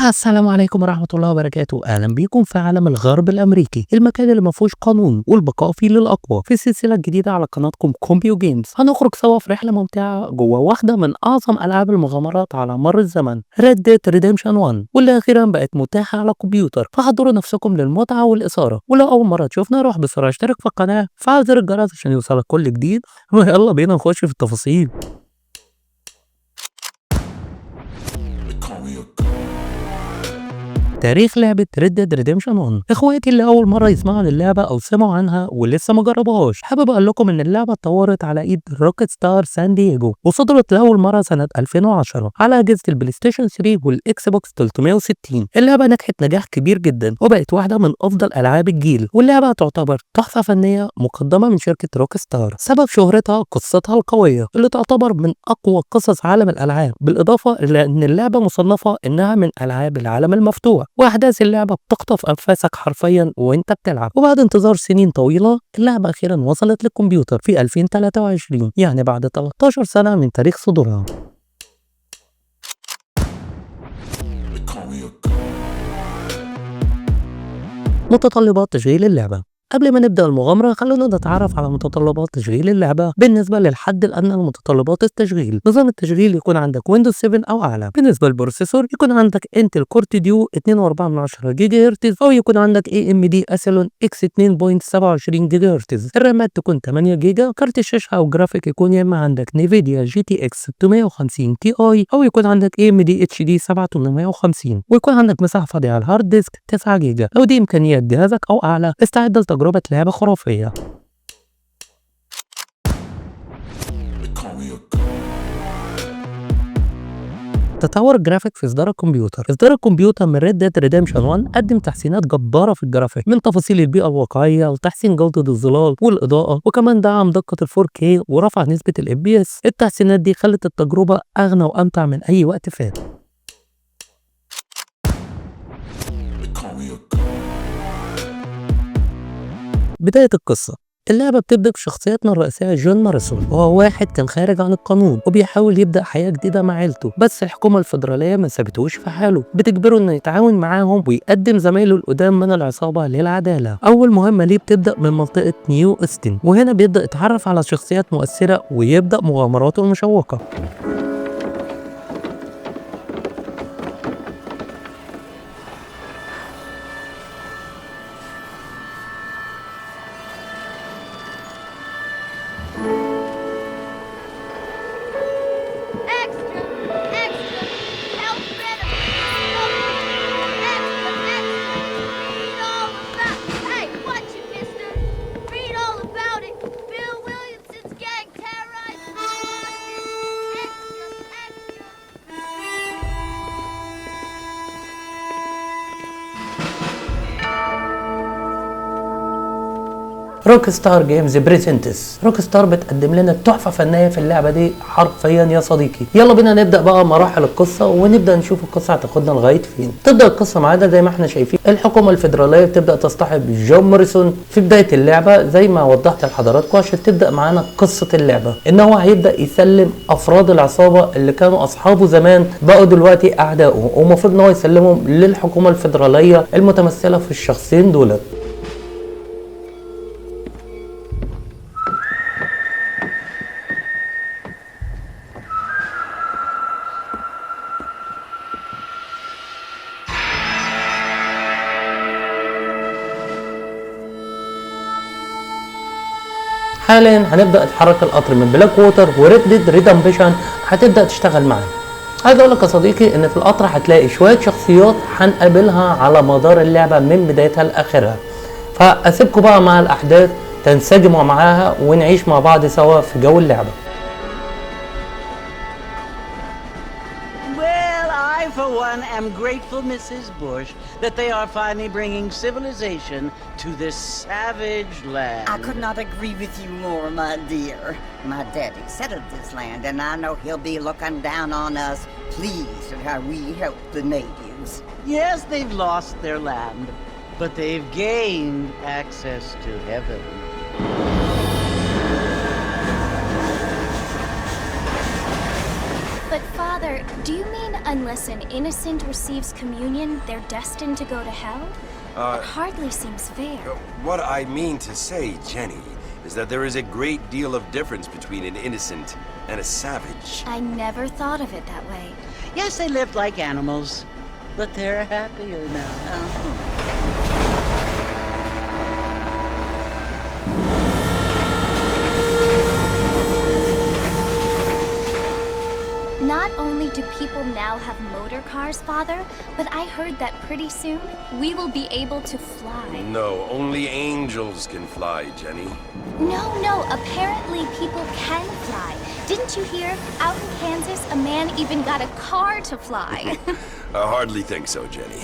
السلام عليكم ورحمة الله وبركاته. أهلا بيكم في عالم الغرب الأمريكي، المكان اللي ما فيهوش قانون والبقاء فيه للأقوى. في سلسلة جديدة على قناتكم كومبيو جيمز هنخرج سوا في رحلة ممتعة جوه واحدة من أعظم ألعاب المغامرات على مر الزمن، ريدمبشن 1، واللي أخيرا بقت متاحة على الكمبيوتر. فحضروا نفسكم للمتعة والإثارة، ولو أول مرة تشوفنا روح بسرعة اشترك في القناة وفعل زر الجرس عشان يوصلك كل جديد. ويلا بينا نخش في التفاصيل. تاريخ لعبة ريدمبشن 1. اخواتي اللي اول مرة يسمعوا عن اللعبة او سمعوا عنها ولسه ما جربوهاش، حابب اقول لكم ان اللعبة اتطورت على ايد روك ستار سان دييجو، وصدرت لاول مرة سنة 2010 على اجهزة البلاي ستيشن 3 والاكس بوكس 360. اللعبة نجحت نجاح كبير جدا وبقت واحدة من افضل العاب الجيل، واللعبة تعتبر تحفة فنية مقدمة من شركة روك ستار. سبب شهرتها قصتها القوية اللي تعتبر من اقوى قصص عالم الالعاب، بالاضافة الى ان اللعبة مصنفة انها من العاب العالم المفتوح، واحداث اللعبه بتخطف انفاسك حرفيا وانت بتلعب. وبعد انتظار سنين طويله اللعبه اخيرا وصلت للكمبيوتر في 2023، يعني بعد 13 سنه من تاريخ صدورها. متطلبات تشغيل اللعبه. قبل ما نبدأ المغامرة خلونا نتعرف على متطلبات تشغيل اللعبة. بالنسبة للحد الأدنى لمتطلبات التشغيل، نظام التشغيل يكون عندك ويندوز 7 أو أعلى. بالنسبة للبروسيسور يكون عندك انتل كور ديو 2.4 جيجا هرتز، أو يكون عندك AMD أسيلون X 2.27 جيجا هرتز. الرامات تكون 8 جيجا. كارت الشاشة أو جرافيك يكون يا إما عندك نيفيديا GTX 650 Ti، أو يكون عندك AMD HD 7850، ويكون عندك مساحة فاضية على الهارد ديسك 9 جيجا. لو دي إمكانيات جهازك أو أعلى استعد تجربة لعبة خرافية. تطور الجرافيك في إصدار الكمبيوتر. إصدار الكمبيوتر من ريدمبشن 1 قدم تحسينات جبارة في الجرافيك، من تفاصيل البيئة الواقعية وتحسين جودة الظلال والإضاءة، وكمان دعم دقة ال 4K ورفع نسبة ال FPS. التحسينات دي خلت التجربة أغنى وأمتع من أي وقت فات. بداية القصة. اللعبة بتبدأ بشخصيتنا الرئيسية جون مارسون، وهو واحد كان خارج عن القانون وبيحاول يبدأ حياة جديدة مع عيلته، بس الحكومة الفيدرالية ما سابتهوش في حاله، بتجبره انه يتعاون معاهم ويقدم زمايله القدام من العصابة للعدالة. أول مهمة ليه بتبدأ من منطقة نيو أوستن، وهنا بيبدأ يتعرف على شخصيات مؤثرة ويبدأ مغامراته المشوقة. روك ستار جيمز بريزنتس. روك ستار بتقدم لنا تحفه فنيه في اللعبه دي حرفيا يا صديقي. يلا بينا نبدا بقى مراحل القصه ونبدا نشوف القصه هتاخدنا لغايه فين. تبدا القصه معانا زي ما احنا شايفين، الحكومه الفيدراليه بتبدا تصطحب جون مارسون في بدايه اللعبه زي ما وضحت لحضراتكم، عشان تبدا معانا قصه اللعبه ان هو هيبدا يسلم افراد العصابه اللي كانوا اصحابه زمان بقوا دلوقتي اعدائه، ومفروض ان هو يسلمهم للحكومه الفيدراليه المتمثله في الشخصين دول. حاليا هنبدا نتحرك القطر من بلاك ووتر ريدمبشن هتبدا تشتغل معانا. عايز اقول لك يا صديقي ان في القطر هتلاقي شويه شخصيات هنقابلها على مدار اللعبه من بدايتها لاخرها، فاسيبكم بقى مع الاحداث تنسجموا معاها ونعيش مع بعض سوا في جو اللعبه. For one, am grateful, Mrs. Bush, that they are finally bringing civilization to this savage land. I could not agree with you more, my dear. My daddy settled this land, and I know he'll be looking down on us, pleased at how we help the natives. Yes, they've lost their land, but they've gained access to heaven. But Father, Father, do you mean unless an innocent receives communion, they're destined to go to hell? It hardly seems fair. What I mean to say, Jenny, is that there is a great deal of difference between an innocent and a savage. I never thought of it that way. Yes, they lived like animals, but they're happier now. Not only do people now have motor cars, Father, but I heard that pretty soon we will be able to fly. No, only angels can fly, Jenny. No, apparently people can fly. Didn't you hear? Out in Kansas, a man even got a car to fly. I hardly think so, Jenny.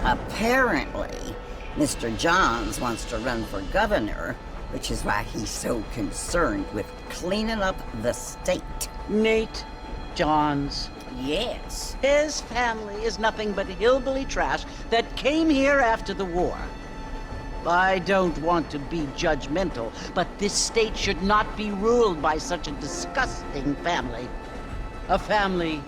Apparently, Mr. Johns wants to run for governor, which is why he's so concerned with cleaning up the state. Nate Johns. Yes. His family is nothing but hillbilly trash that came here after the war. I don't want to be judgmental, but this state should not be ruled by such a disgusting family. A family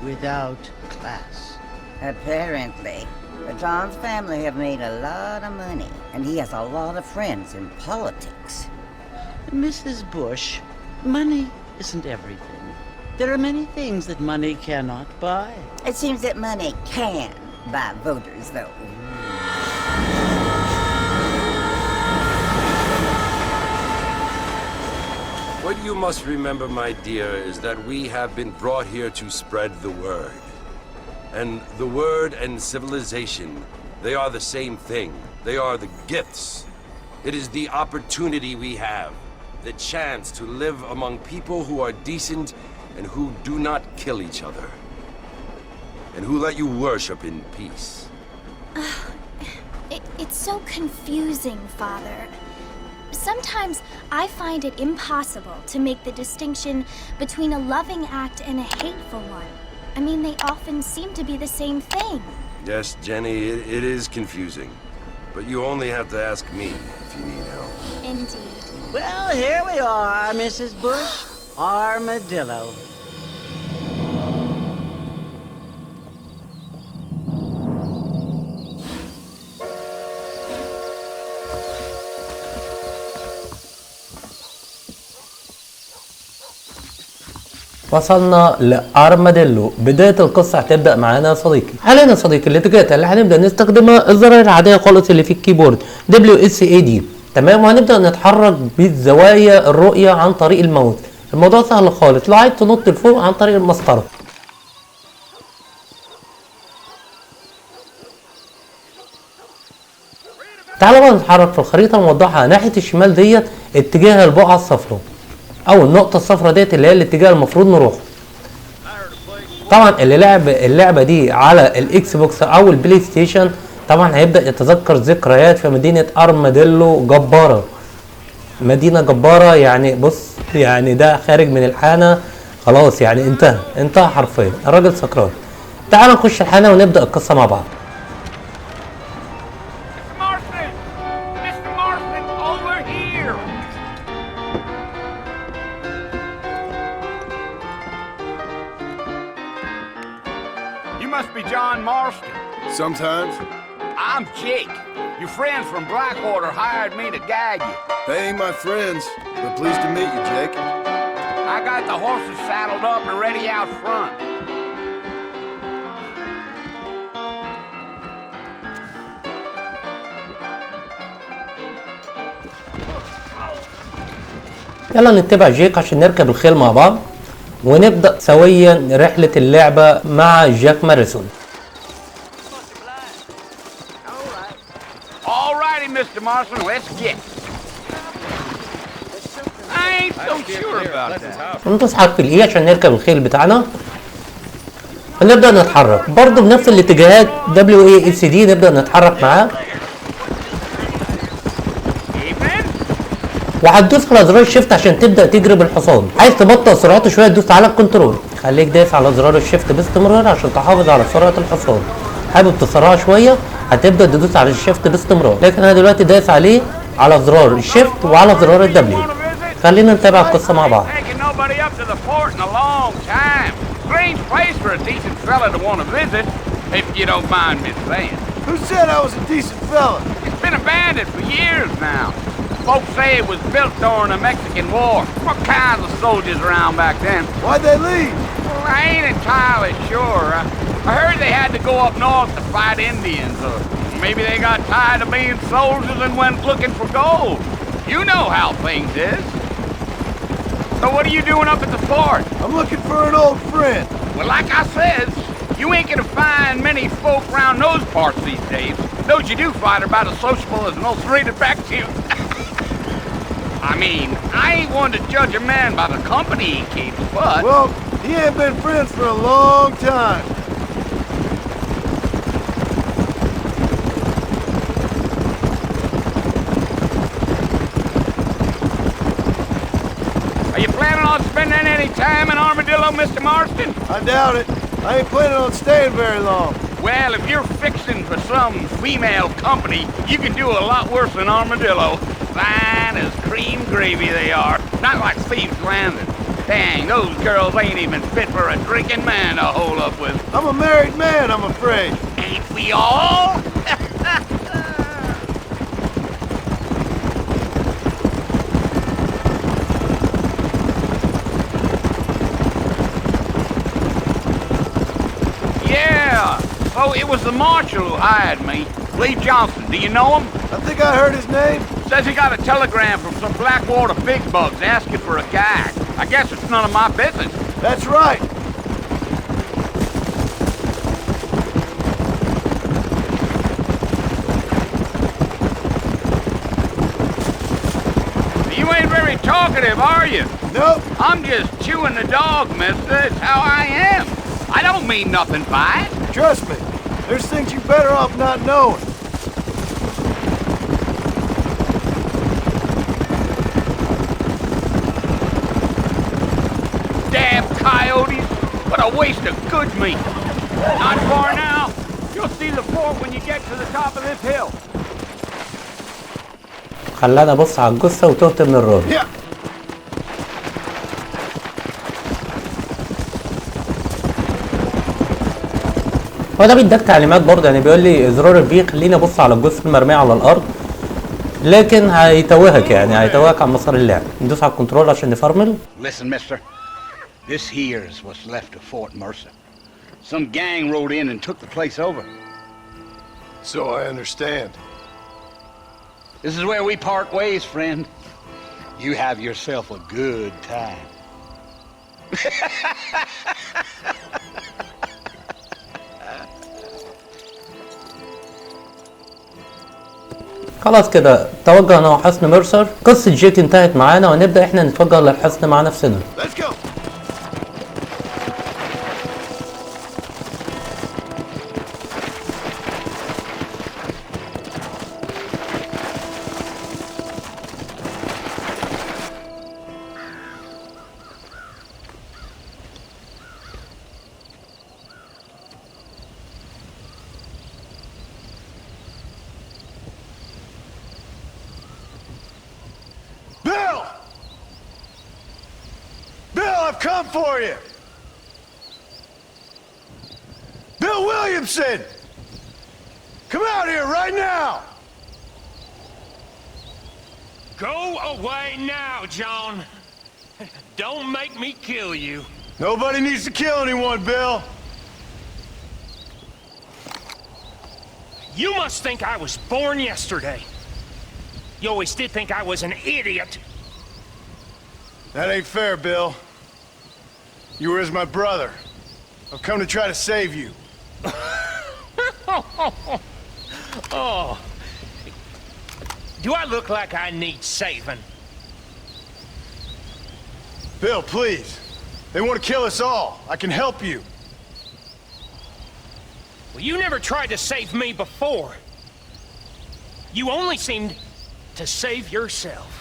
without class. Apparently, the Johns family have made a lot of money, and he has a lot of friends in politics. Mrs. Bush, money isn't everything. There are many things that money cannot buy. It seems that money can buy voters, though. What you must remember, my dear, is that we have been brought here to spread the word. And the word and civilization, they are the same thing. They are the gifts. It is the opportunity we have, the chance to live among people who are decent and who do not kill each other, and who let you worship in peace. It's so confusing, Father. Sometimes I find it impossible to make the distinction between a loving act and a hateful one. I mean, they often seem to be the same thing. Yes, Jenny, it is confusing. But you only have to ask me if you need help. Indeed. Well, here we are, Mrs. Bush. Armadillo. وصلنا لارماديلو. بداية القصة هتبدأ معانا يا صديقي. حاليا يا صديقي الاتجاهات اللي هنبدأ نستخدمها الزراير العادية خالص اللي في الكيبورد WSAD، تمام، وهنبدأ نتحرك بالزوايا الرؤية عن طريق الماوس. الموضوع سهل خالص، لو عايز تنط لفوق عن طريق المسطرة. تعالى بقى نتحرك في الخريطة ونوضحها. ناحية الشمال ديت اتجاه البقعة الصفراء او النقطة الصفراء ديت اللي هي الاتجاه المفروض نروح. طبعا اللي لعب اللعبة دي على الاكس بوكس او البلاي ستيشن طبعا هيبدأ يتذكر ذكريات في مدينة ارماديلو جبارة. مدينة جبارة يعني بص، يعني ده خارج من الحانة خلاص، يعني انتهى حرفيا، الراجل سكران. تعال نخش الحانة ونبدأ القصة مع بعض. Sometimes. I'm Jake. Your friends from Blackwater hired me to guide you. They ain't my friends, but pleased to meet you, Jake. I got the horses saddled up and ready out front. يلا نتبع جيك عشان نركب الخيل مع بعض ونبدأ سويا رحلة اللعبة مع جاك ماريسون. Mr. Marston, let's get. I ain't so sure about that. ندوس حرف الاي عشان نركب الخيل بتاعنا ونبدأ نتحرك برضه بنفس الاتجاهات WASD. نبدأ نتحرك معاه وهتدوس على زرار الشيفت عشان تبدأ تجري بالحصان. عايز تبطئ سرعته شوية تدوس على الكنترول. خليك دايس على زرار الشيفت باستمرار عشان تحافظ على سرعة الحصان. حابب تسرعها شوية هتبدأ تدوس على الشيفت باستمرار، لكن انا دلوقتي دايس عليه على زرار الشيفت وعلى زرار الدبليو. خلينا نتابع القصة مع بعض. Taking nobody up to the fort in a long time. Strange place for a decent fella to want to visit, if you don't mind me saying. Who said I was a decent fella? It's been abandoned for years now. Folks say it was built during the Mexican War. What kinds of soldiers around back then? Why'd they leave? Well, I ain't entirely sure. I heard they had to go up north to fight Indians, or maybe they got tired of being soldiers and went looking for gold. You know how things is. So what are you doing up at the fort? I'm looking for an old friend. Well, like I said, you ain't gonna find many folk around those parts these days. Those you do find are about as sociable as most rated back to you. I mean, I ain't one to judge a man by the company he keeps, but... Well, he ain't been friends for a long time. Are you planning on spending any time in Armadillo, Mr. Marston? I doubt it. I ain't planning on staying very long. Well, if you're fixing for some female company, you can do a lot worse than Armadillo. Fine as cream gravy they are. Not like Thieves Landing. Dang, those girls ain't even fit for a drinking man to hole up with. I'm a married man, I'm afraid. Ain't we all? Yeah. Oh, it was the marshal who hired me. Lee Johnson. Do you know him? I think I heard his name. Says he got a telegram from some Blackwater big bugs asking for a gag. I guess it's none of my business. That's right. You ain't very talkative, are you? Nope. I'm just chewing the dog, mister. It's how I am. I don't mean nothing by it. Trust me. There's things you better off not knowing. Damn coyotes! What a waste of good meat! Not far now. You'll see the fort when you get to the top of this hill. خلاني ابص على الجثة وتهت من الراجل. Yeah. هو ده بيديك تعليمات برضه، يعني بيقول لي زرار البي خليني ابص على الجثة المرمية على الارض، لكن هيتوهك، يعني هيتوهك عن مسار اللعب. ندوس على الكنترول عشان نفرمل. Listen, mister. This here is what's left of Fort Mercer. Some gang rode in and took the place over. So I understand. This is where we part ways, friend. You have yourself a good time. خلاص كده توجهنا حصن ميرسر. قصة جيك انتهت معانا ونبدأ احنا نتوجه للحصن مع نفسنا. Let's go. Bill! Bill, I've come for you! Bill Williamson! Come out here right now! Go away now, John. Don't make me kill you. Nobody needs to kill anyone, Bill! You must think I was born yesterday. You always did think I was an idiot. That ain't fair, Bill. You were as my brother. I've come to try to save you. Oh. Do I look like I need saving? Bill, please. They want to kill us all. I can help you. Well, you never tried to save me before. You only seemed to save yourself.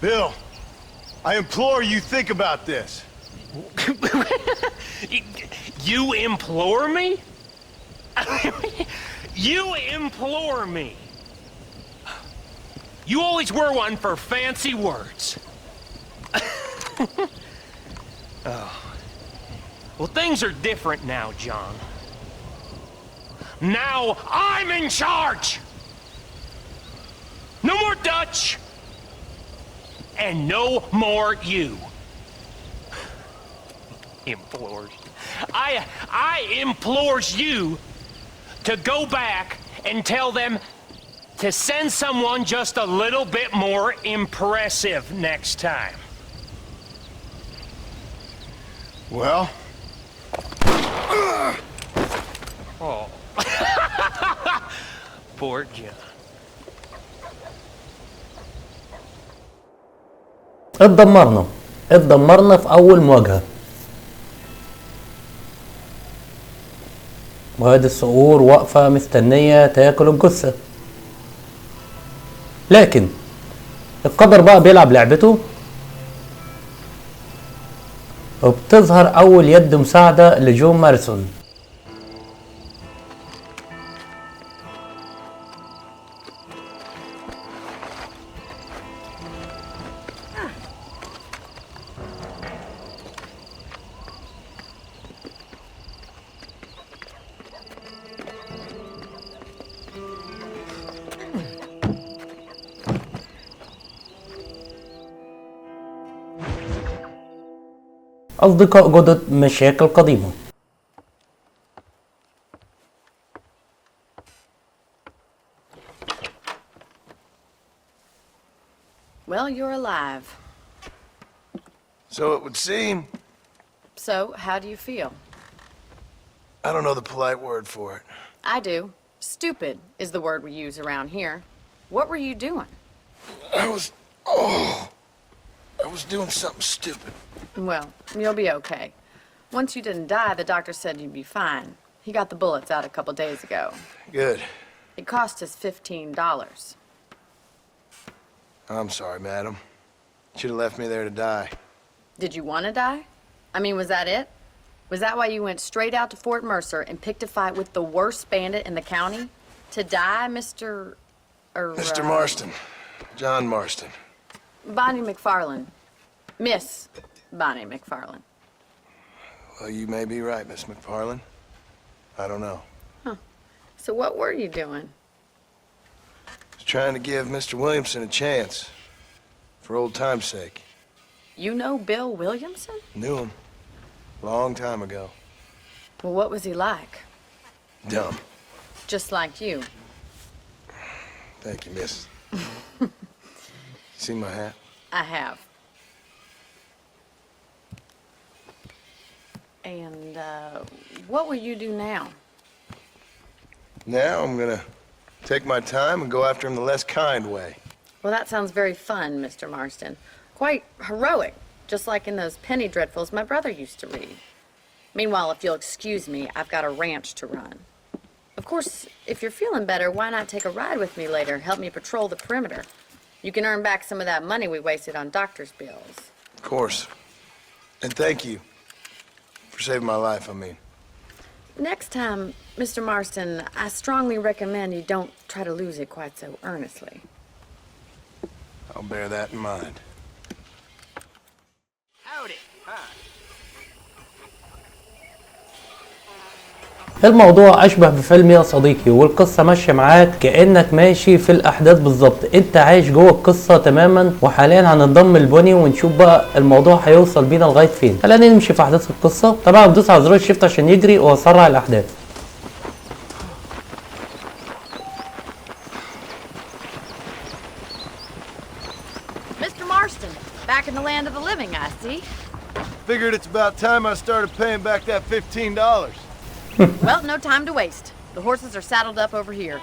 Bill, I implore you think about this. You implore me? You implore me? You always were one for fancy words. Oh. Well, things are different now, John. Now I'm in charge! No more Dutch! And no more you. Implores. I implores you to go back and tell them to send someone just a little bit more impressive next time. Well? Oh. Poor John. اتدمرنا في أول مواجهة. وادي الصقور واقفة مستنية تاكل الجثة. لكن القدر بقى بيلعب لعبته، وبتظهر أول يد مساعدة لجون مارسون. أصدقاء جدد، مشاكل قديمه. Well, you're alive. So it would seem. So, how do you feel? I don't know the polite word for it. I do. Stupid is the word we use around here. What were you doing? I was doing something stupid. Well, you'll be okay. Once you didn't die, the doctor said you'd be fine. He got the bullets out a couple days ago. Good. It cost us $15. I'm sorry, madam. Should have left me there to die. Did you want to die? I mean, was that it? Was that why you went straight out to Fort Mercer and picked a fight with the worst bandit in the county? To die, Mr. Mr. Marston. John Marston. Bonnie McFarland. Miss Bonnie McFarland. Well, you may be right, Miss McFarland. I don't know. Huh. So what were you doing? I was trying to give Mr. Williamson a chance. For old time's sake. You know Bill Williamson? Knew him. Long time ago. Well, what was he like? Dumb. Just like you. Thank you, miss. See my hat? I have. And, what will you do now? Now I'm gonna take my time and go after him the less kind way. Well, that sounds very fun, Mr. Marston. Quite heroic, just like in those penny dreadfuls my brother used to read. Meanwhile, if you'll excuse me, I've got a ranch to run. Of course, if you're feeling better, why not take a ride with me later? Help me patrol the perimeter. You can earn back some of that money we wasted on doctor's bills. Of course. And thank you. For saving my life, I mean. Next time, Mr. Marston, I strongly recommend you don't try to lose it quite so earnestly. I'll bear that in mind. Howdy. Hi. الموضوع أشبه بفيلم يا صديقي، والقصة ماشية معاك كأنك ماشي في الأحداث بالظبط، أنت عايش جوه القصة تماما. وحاليا هننضم البني ونشوف بقى الموضوع هيوصل بينا لغاية فين. خلينا نمشي في أحداث القصة. طبعا بدوس على زرار الشيفت عشان يجري وأسرع الأحداث. Mr. Marston, back in the land of the living, I see. Figured it's about time I started paying back that $15. Well, no time to waste. The horses are saddled up over here.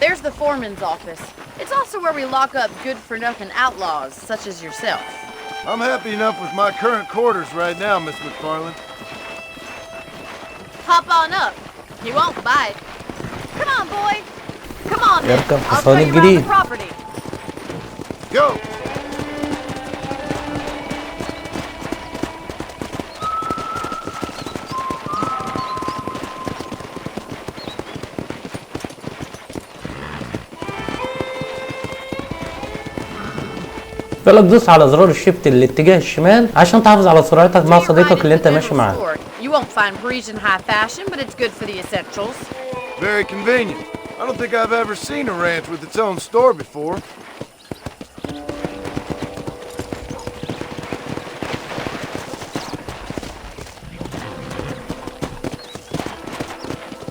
There's the foreman's office. It's also where we lock up good-for-nothing outlaws, such as yourself. I'm happy enough with my current quarters right now, Miss McFarland. Hop on up. He won't bite. Come on, boy. Come on, then. يركب I'll حصان show you around the الجديد. property. Go! يقول لك دوس على زرار الشيفت للاتجاه الشمال عشان تحافظ على سرعتك مع صديقك اللي انت ماشي معاه. You won't find Parisian high fashion, but it's good for the essentials. Very convenient. I don't think I've ever seen a ranch with its own store before.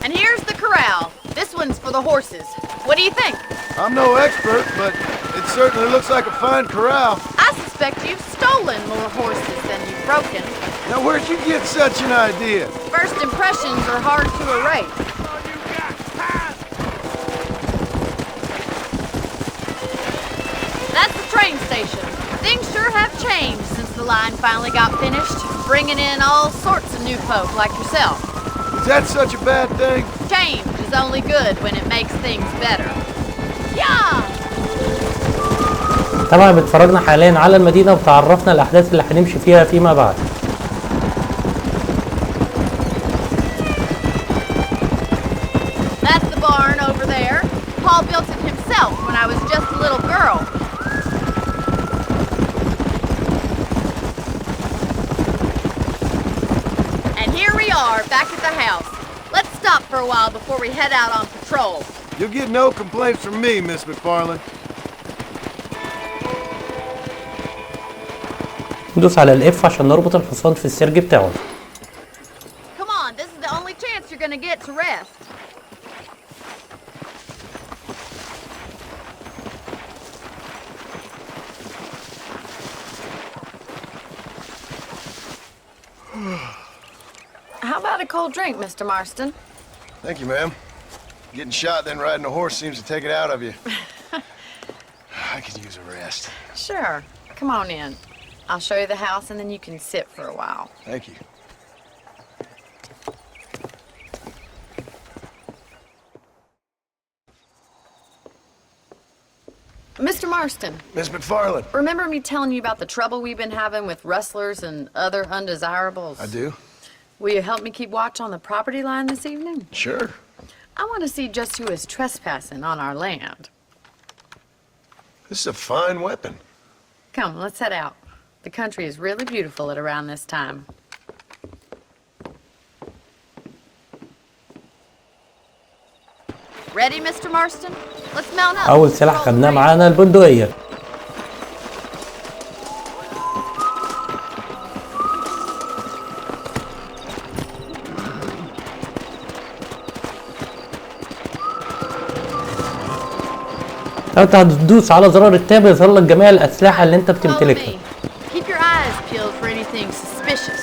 And here's the corral. This one's for the horses. What do you think? I'm no expert, but it certainly looks like a fine corral. I suspect you've stolen more horses than you've broken. Now where'd you get such an idea? First impressions are hard to erase. That's the train station. Things sure have changed since the line finally got finished, bringing in all sorts of new folk like yourself. Is that such a bad thing? Change is only good when it makes things better. Yeah! طبعا بتفرجنا حاليا على المدينة وتعرفنا الأحداث اللي هنمشي فيها فيما بعد. That's the barn over there. Paul built it himself when I was just a little girl. And here we are, back at the house. Let's stop for a while before we head out on patrol. You'll get no complaints from me, Miss McFarland. ندوس على الاف عشان نربط الحصان في السرج بتاعه. Come on, this is the only chance you're gonna get to rest. How about a cold drink, Mr. Marston? Thank you, ma'am. Getting shot then riding a horse seems to take it out of you. I could use a rest. Sure. Come on in. I'll show you the house and then you can sit for a while. Thank you. Mr. Marston. Miss McFarland. Remember me telling you about the trouble we've been having with rustlers and other undesirables? I do. Will you help me keep watch on the property line this evening? Sure. I want to see just who is trespassing on our land. This is a fine weapon. Come, let's head out. The country is really beautiful at around this time. Ready, Mr. Marston? Let's mount up. أول سلاح خدناه معانا البندقية. انت هتدوس على زرار التاب يظهر لك جميع الأسلحة اللي انت بتمتلكها. Keep your eyes peeled for anything suspicious.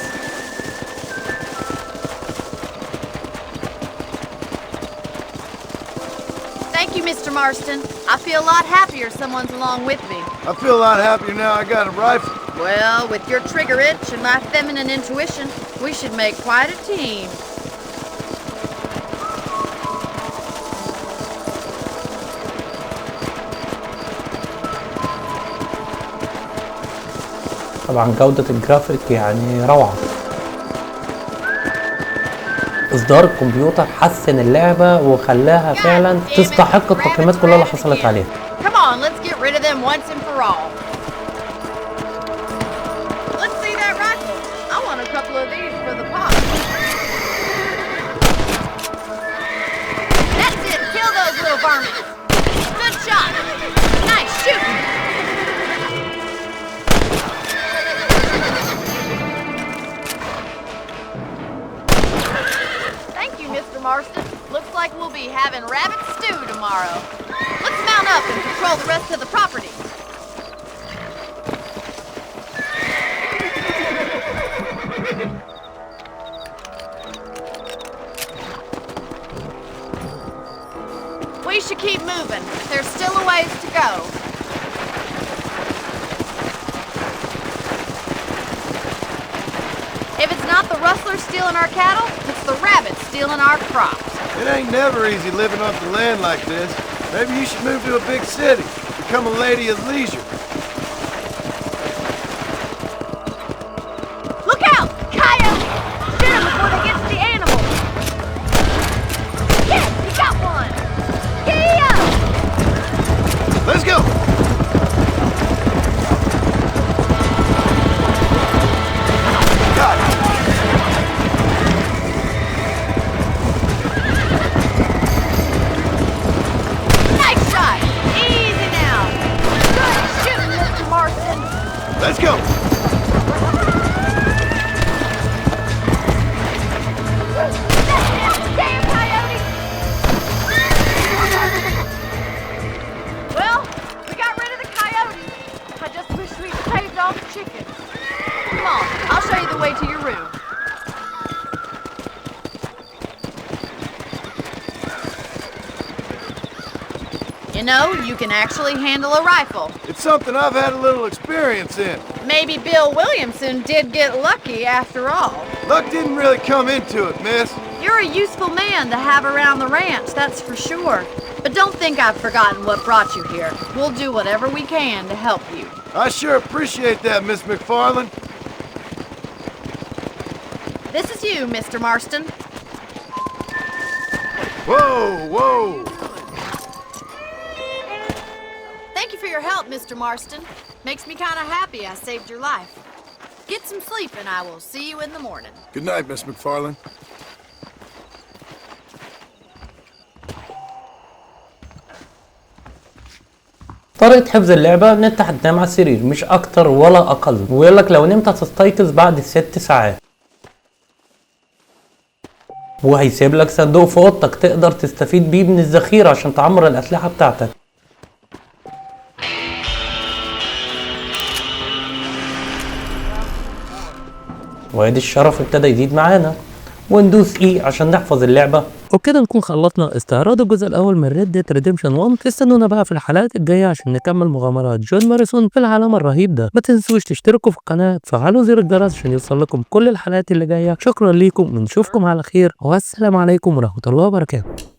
Thank you, Mr. Marston. I feel a lot happier someone's along with me. I feel a lot happier now I got a rifle. Well, with your trigger itch and my feminine intuition, we should make quite a team. طبعا جودة الجرافيك يعني روعة. إصدار الكمبيوتر حسن اللعبة وخلاها فعلا تستحق التقييمات كلها اللي حصلت عليها. Come on, let's get rid of them once and for all. Let's see that rifle. I want a couple of these for the pot. That's it. Kill those little varmints. Good shot. Nice shooting. Mr. Marston, looks like we'll be having rabbit stew tomorrow. Let's mount up and patrol the rest of the property. We should keep moving. There's still a ways to go. If it's not the rustlers stealing our cattle, it's the rabbits stealing our crops. It ain't never easy living off the land like this. Maybe you should move to a big city, become a lady of leisure. know, you can actually handle a rifle. It's something I've had a little experience in. Maybe Bill Williamson did get lucky after all. Luck didn't really come into it, miss. You're a useful man to have around the ranch, that's for sure. But don't think I've forgotten what brought you here. We'll do whatever we can to help you. I sure appreciate that, Miss McFarland. This is you, Mr. Marston. Whoa, whoa. Thank you for your help, Mr. Marston. Makes me kind of happy I saved your life. Get some sleep and I will see you in the morning. Good night, Miss McFarland. طريقة حفظ اللعبة ان انت هتنام على السرير مش اكتر ولا اقل، ويقولك لو نمت هتستيقظ بعد 6 ساعات، وهيسيب لك صندوق في اوضتك تقدر تستفيد بيه من الذخيرة عشان تعمر الاسلحة بتاعتك. وادي الشرف ابتدى يزيد معانا، وندوس ايه عشان نحفظ اللعبة. وبكده نكون خلصنا استعراض الجزء الاول من ريدمبشن 1. استنونا بقى في الحلقات الجايه عشان نكمل مغامرات جون ماريسون في العالم الرهيب ده. ما تنسوش تشتركوا في القناه، تفعلوا زر الجرس عشان يوصل لكم كل الحلقات اللي جايه. شكرا ليكم ونشوفكم على خير، والسلام عليكم ورحمه الله وبركاته.